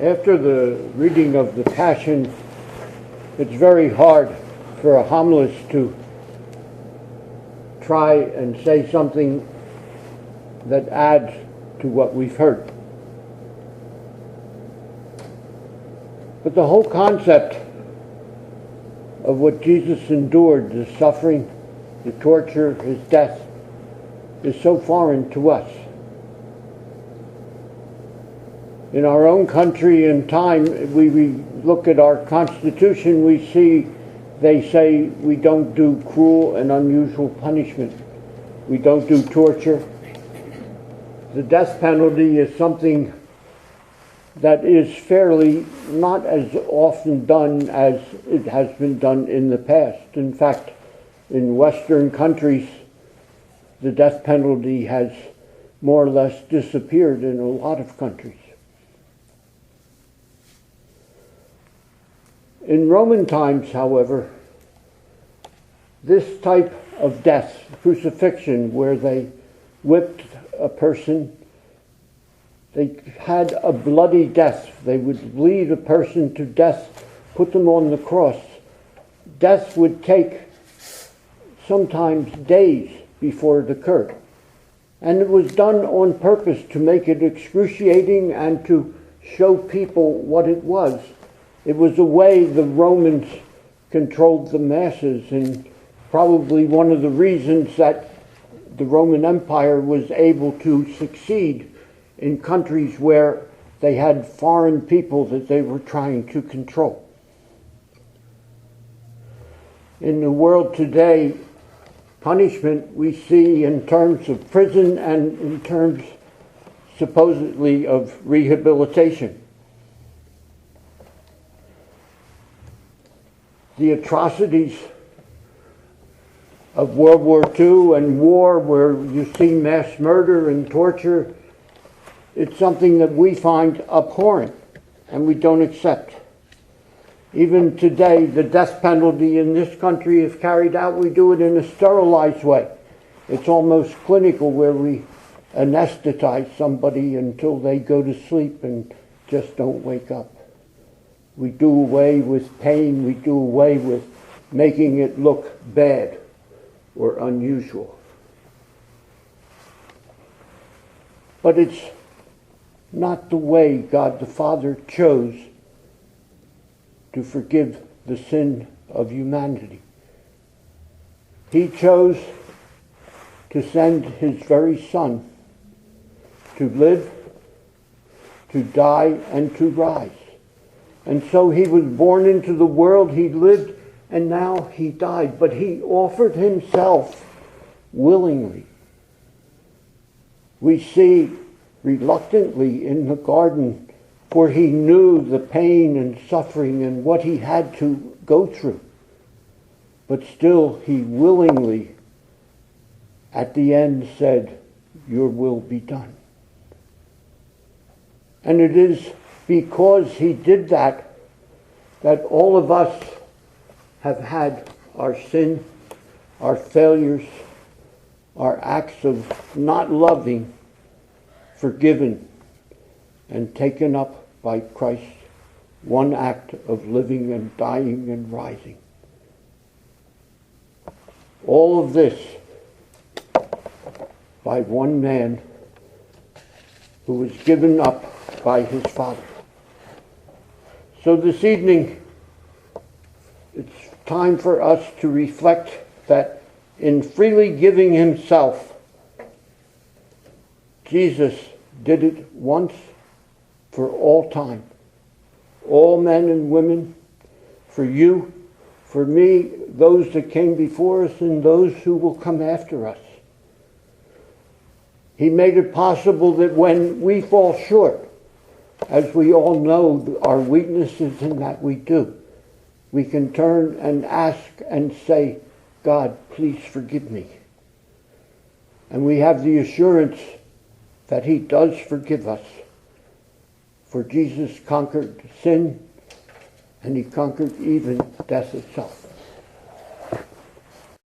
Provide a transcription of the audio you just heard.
After the reading of the Passion, it's very hard for a homilist to try and say something that adds to what we've heard. But the whole concept of what Jesus endured, the suffering, the torture, his death, is so foreign to us. In our own country and time, we look at our Constitution, we see they say we don't do cruel and unusual punishment. We don't do torture. The death penalty is something that is fairly not as often done as it has been done in the past. In fact, in Western countries, the death penalty has more or less disappeared in a lot of countries. In Roman times, however, this type of death, crucifixion, where they whipped a person, they had a bloody death. They would bleed a person to death, put them on the cross. Death would take sometimes days before it occurred. And it was done on purpose to make it excruciating and to show people what it was. It was a way the Romans controlled the masses, and probably one of the reasons that the Roman Empire was able to succeed in countries where they had foreign people that they were trying to control. In the world today, punishment we see in terms of prison and in terms supposedly of rehabilitation. The atrocities of World War II and war, where you see mass murder and torture, it's something that we find abhorrent and we don't accept. Even today, the death penalty in this country is carried out. We do it in a sterilized way. It's almost clinical, where we anesthetize somebody until they go to sleep and just don't wake up. We do away with pain. We do away with making it look bad or unusual. But it's not the way God the Father chose to forgive the sin of humanity. He chose to send his very Son to live, to die, and to rise. And so he was born into the world, he lived, and now he died. But he offered himself willingly. We see reluctantly in the garden, for he knew the pain and suffering and what he had to go through. But still he willingly, at the end, said, "Your will be done." And it is because he did that, that all of us have had our sin, our failures, our acts of not loving, forgiven and taken up by Christ's one act of living and dying and rising. All of this by one man who was given up by his Father. So this evening, it's time for us to reflect that in freely giving himself, Jesus did it once for all time. All men and women, for you, for me, those that came before us, and those who will come after us. He made it possible that when we fall short, as we all know our weaknesses in that we do, we can turn and ask and say, "God, please forgive me." And we have the assurance that he does forgive us. For Jesus conquered sin, and he conquered even death itself.